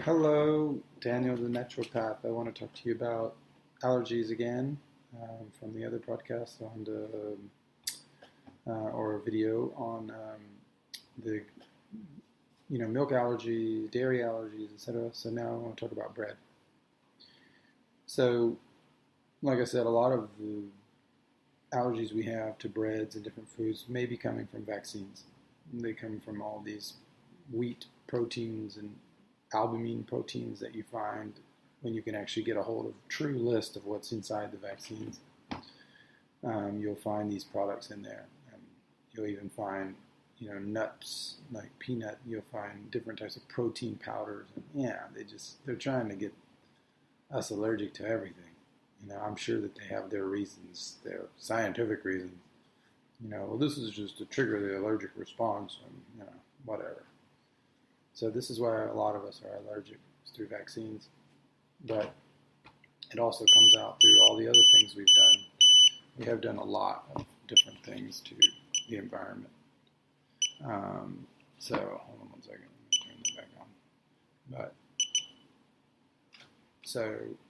Hello, Daniel the Naturopath. I want to talk to you about allergies again from the other podcast on or a video on the milk allergies, dairy allergies, etc. So now I want to talk about bread. So, like I said, a lot of the allergies we have to breads and different foods may be coming from vaccines. They come from all these wheat proteins and albumin proteins that you find when you can actually get a hold of a true list of what's inside the vaccines. You'll find these products in there. You'll even find, nuts like peanut. You'll find different types of protein powders. And they're trying to get us allergic to everything. I'm sure that they have their reasons, their scientific reasons. Well, this is just to trigger the allergic response and, whatever. So this is why a lot of us are allergic through vaccines. But it also comes out through all the other things we've done. We have done a lot of different things to the environment. So hold on one second. Let me turn that back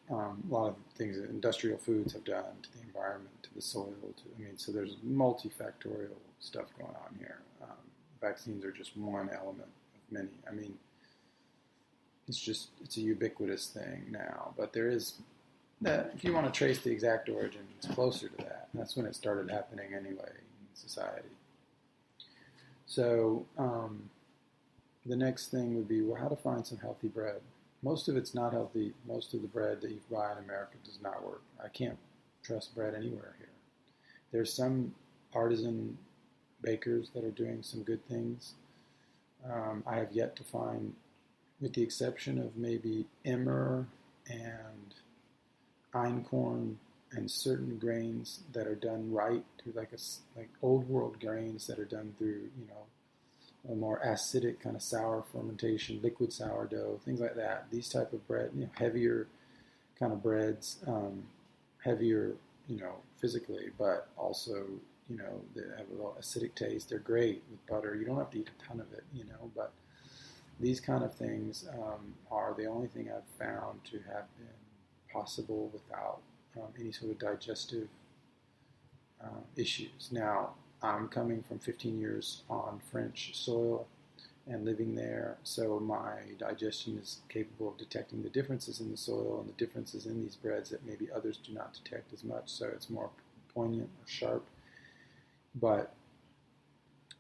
on. A lot of things that industrial foods have done to the environment, to the soil. So there's multifactorial stuff going on here. Vaccines are just one element of many. It's a ubiquitous thing now. But there is that, if you want to trace the exact origin, it's closer to that. And that's when it started happening anyway in society. So the next thing would be, how to find some healthy bread. Most of it's not healthy. Most of the bread that you buy in America does not work. I can't trust bread anywhere here. There's some artisan bakers that are doing some good things. I have yet to find, with the exception of maybe emmer and einkorn and certain grains that are done right through like old world grains that are done through a more acidic kind of sour fermentation, liquid sourdough, things like that. These type of bread, heavier kind of breads, heavier, physically, but also, they have a little acidic taste. They're great with butter. You don't have to eat a ton of it, but these kind of things are the only thing I've found to have been possible without any sort of digestive issues. Now, I'm coming from 15 years on French soil and living there, so my digestion is capable of detecting the differences in the soil and the differences in these breads that maybe others do not detect as much, so it's more poignant or sharp. But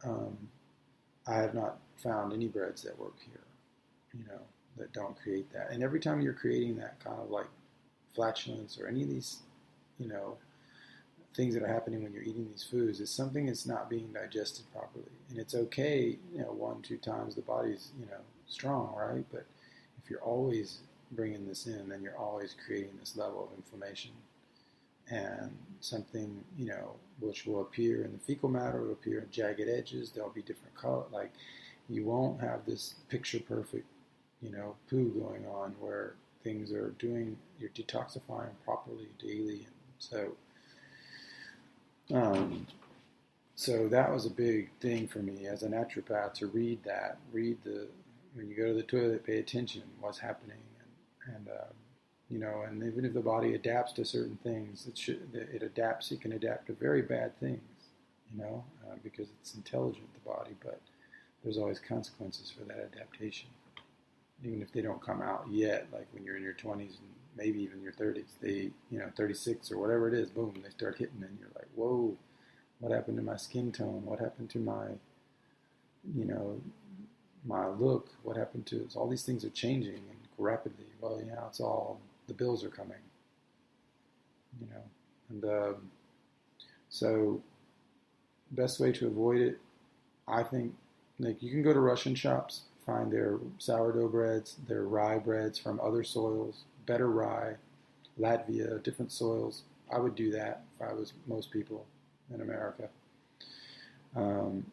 I have not found any breads that work here, that don't create that. And every time you're creating that kind of like flatulence or any of these, things that are happening when you're eating these foods, is something that's not being digested properly. And it's okay, 1-2 times the body's, strong, right? But if you're always bringing this in, then you're always creating this level of inflammation. And something, which will appear in the fecal matter, will appear in jagged edges, there'll be different color, like you won't have this picture perfect, poo going on where things are you're detoxifying properly daily. And so that was a big thing for me as a naturopath, to read when you go to the toilet, pay attention what's happening, and even if the body adapts to certain things, it can adapt to very bad things, because it's intelligent, the body, but there's always consequences for that adaptation, even if they don't come out yet, like when you're in your 20s and maybe even your 30s, 36 or whatever it is, boom, they start hitting, and you're like, whoa, what happened to my skin tone? What happened to my, my look? What happened to, all these things are changing and rapidly. Well, it's all, the bills are coming, and so best way to avoid it, I think, like you can go to Russian shops, find their sourdough breads, their rye breads from other soils, better rye, Latvia, different soils. I would do that if I was most people in America.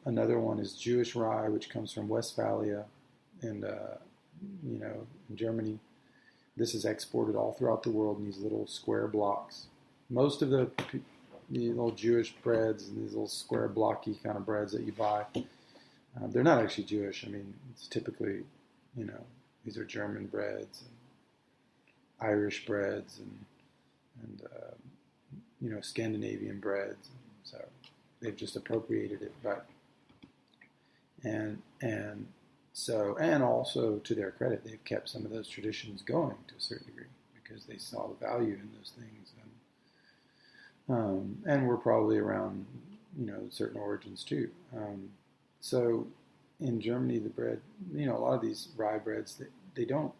Another one is Jewish rye, which comes from Westphalia and, in Germany. This is exported all throughout the world in these little square blocks. Most of the little Jewish breads and these little square blocky kind of breads that you buy, they're not actually Jewish. It's typically, These are German breads and Irish breads and Scandinavian breads. So they've just appropriated it, but and also to their credit, they've kept some of those traditions going to a certain degree because they saw the value in those things, and we're probably around certain origins too. So in Germany, the bread, a lot of these rye breads, they don't.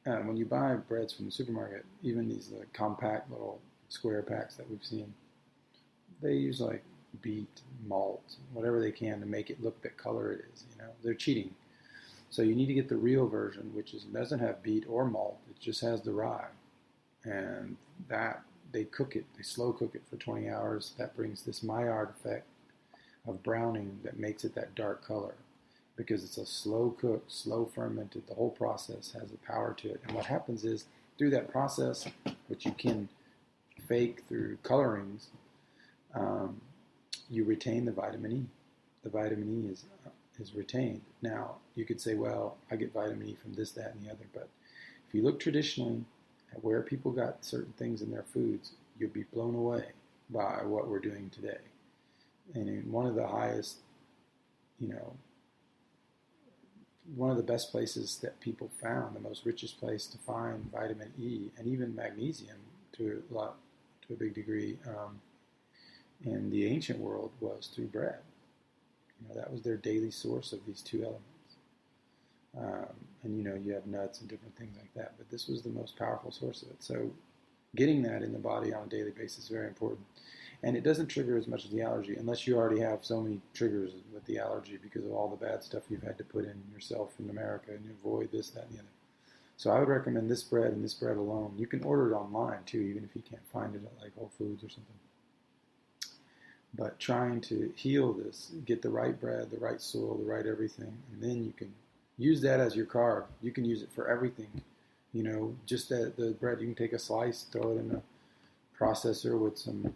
When you buy breads from the supermarket, even these compact little square packs that we've seen, they use like beet, malt, whatever they can to make it look the color it is. They're cheating. So you need to get the real version, which doesn't have beet or malt. It just has the rye, and that they cook it. They slow cook it for 20 hours. That brings this Maillard effect of browning that makes it that dark color, because it's a slow cooked, slow fermented. The whole process has a power to it. And what happens is, through that process, which you can fake through colorings, you retain the vitamin E. The vitamin E is retained. Now, you could say, well, I get vitamin E from this, that, and the other. But if you look traditionally at where people got certain things in their foods, you'll be blown away by what we're doing today. And in one of the highest, one of the best places that people found, the most richest place to find vitamin E and even magnesium to a big degree in the ancient world was through bread. That was their daily source of these two elements. And you have nuts and different things like that, but this was the most powerful source of it. So getting that in the body on a daily basis is very important. And it doesn't trigger as much as the allergy, unless you already have so many triggers with the allergy because of all the bad stuff you've had to put in yourself in America, and you avoid this, that, and the other. So I would recommend this bread and this bread alone. You can order it online too, even if you can't find it at like Whole Foods or something. But trying to heal this, get the right bread, the right soil, the right everything, and then you can use that as your carb. You can use it for everything. Just the bread, you can take a slice, throw it in a processor with some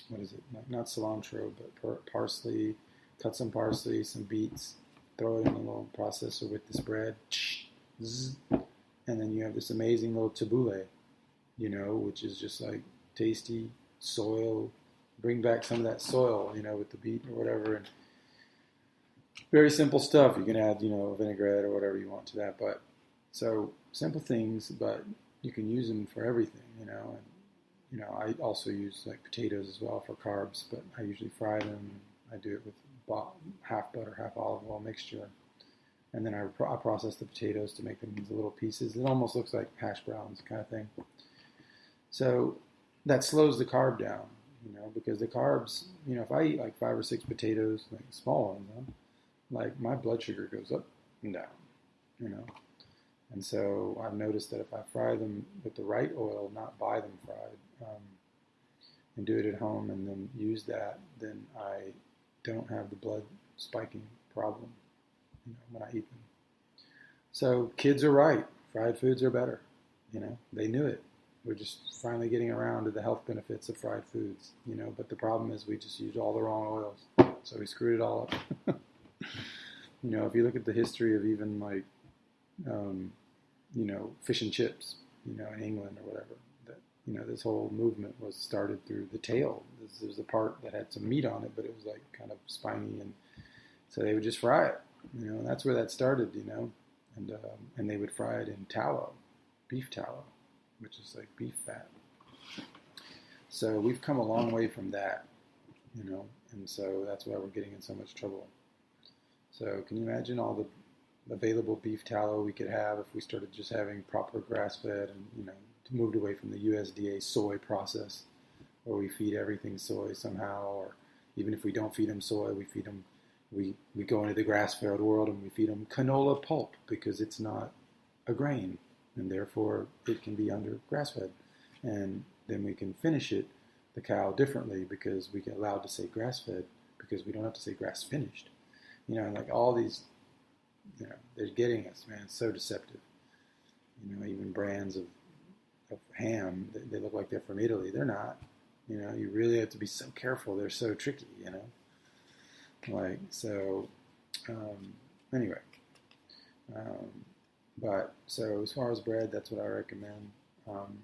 what is it? Not cilantro, but parsley. Cut some parsley, some beets, throw it in a little processor with this bread, and then you have this amazing little tabbouleh, which is just like tasty soil. Bring back some of that soil, with the beet or whatever, and very simple stuff. You can add, vinaigrette or whatever you want to that, but so simple things, but you can use them for everything, and I also use like potatoes as well for carbs, but I usually fry them. I do it with half butter, half olive oil mixture, and then I process the potatoes to make them into little pieces. It almost looks like hash browns kind of thing. So that slows the carb down, because the carbs, if I eat like 5 or 6 potatoes, like small ones, like my blood sugar goes up and down, And so I've noticed that if I fry them with the right oil, not buy them fried, and do it at home and then use that, then I don't have the blood spiking problem, when I eat them. So kids are right. Fried foods are better. They knew it. We're just finally getting around to the health benefits of fried foods, but the problem is we just used all the wrong oils. So we screwed it all up. If you look at the history of even like, fish and chips, in England or whatever, that, this whole movement was started through the tail. This was the part that had some meat on it, but it was like kind of spiny, and so they would just fry it, and that's where that started, and they would fry it in tallow, beef tallow, which is like beef fat. So we've come a long way from that, and so that's why we're getting in so much trouble. So can you imagine all the available beef tallow we could have if we started just having proper grass-fed and, moved away from the USDA soy process, where we feed everything soy somehow, or even if we don't feed them soy, we feed them, we go into the grass-fed world and we feed them canola pulp because it's not a grain, and therefore it can be under grass-fed. And then we can finish it, the cow, differently because we get allowed to say grass-fed because we don't have to say grass-finished. Like all these, they're getting us, man. It's so deceptive. Even brands of ham, they look like they're from Italy. They're not. You really have to be so careful. They're so tricky, So Um, anyway, um, but so as far as bread, that's what I recommend. Um,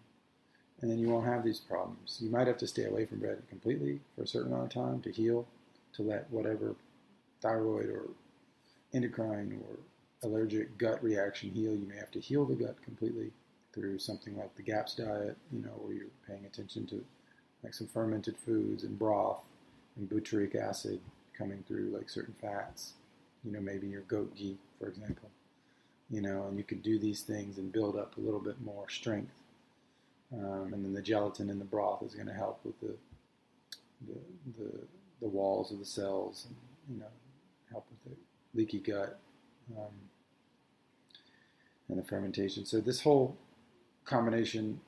and then you won't have these problems. You might have to stay away from bread completely for a certain amount of time to heal, to let whatever thyroid or endocrine or allergic gut reaction heal. You may have to heal the gut completely through something like the GAPS diet, where you're paying attention to like some fermented foods and broth and butyric acid coming through like certain fats, maybe your goat ghee, for example, and you could do these things and build up a little bit more strength. And then the gelatin in the broth is going to help with the, the, the walls of the cells and, help with the leaky gut um, and the fermentation. So this whole combination,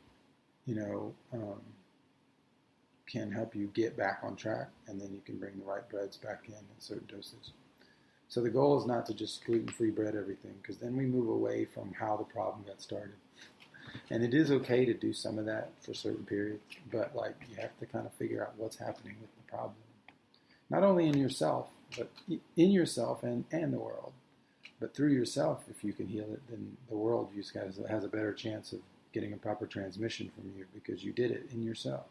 can help you get back on track, and then you can bring the right breads back in at certain dosage. So the goal is not to just gluten-free bread everything, because then we move away from how the problem got started. And it is okay to do some of that for certain periods, but you have to kind of figure out what's happening with the problem. Not only in yourself, but in yourself and the world. But through yourself, if you can heal it, then the world just has a better chance of getting a proper transmission from you because you did it in yourself.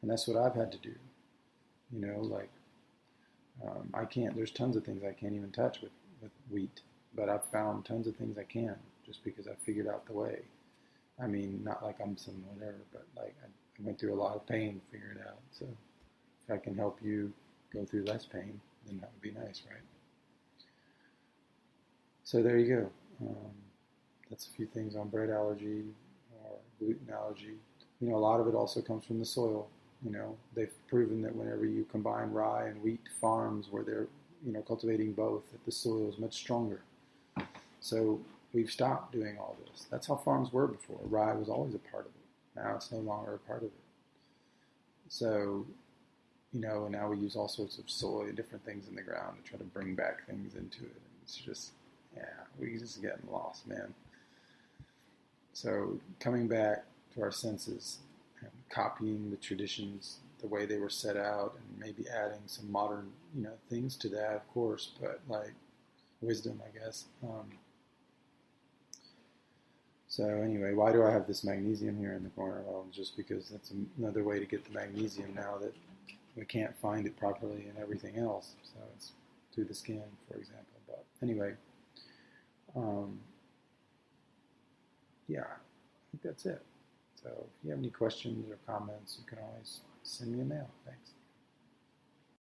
And that's what I've had to do. I can't, there's tons of things I can't even touch with wheat, but I've found tons of things I can just because I figured out the way. I mean, not like I'm some whatever, but I went through a lot of pain to figure it out. So if I can help you go through less pain, then that would be nice, right? So there you go. That's a few things on bread allergy or gluten allergy. A lot of it also comes from the soil. They've proven that whenever you combine rye and wheat farms where they're, cultivating both, that the soil is much stronger. So we've stopped doing all this. That's how farms were before. Rye was always a part of it. Now it's no longer a part of it. So, and now we use all sorts of soy and different things in the ground to try to bring back things into it. And it's just, we're just getting lost, man. So coming back to our senses, and copying the traditions the way they were set out, and maybe adding some modern, things to that, of course, but wisdom, I guess. So anyway, why do I have this magnesium here in the corner? Well, just because that's another way to get the magnesium now that we can't find it properly in everything else. So it's through the skin, for example. But anyway, I think that's it. So if you have any questions or comments, you can always send me a mail. Thanks.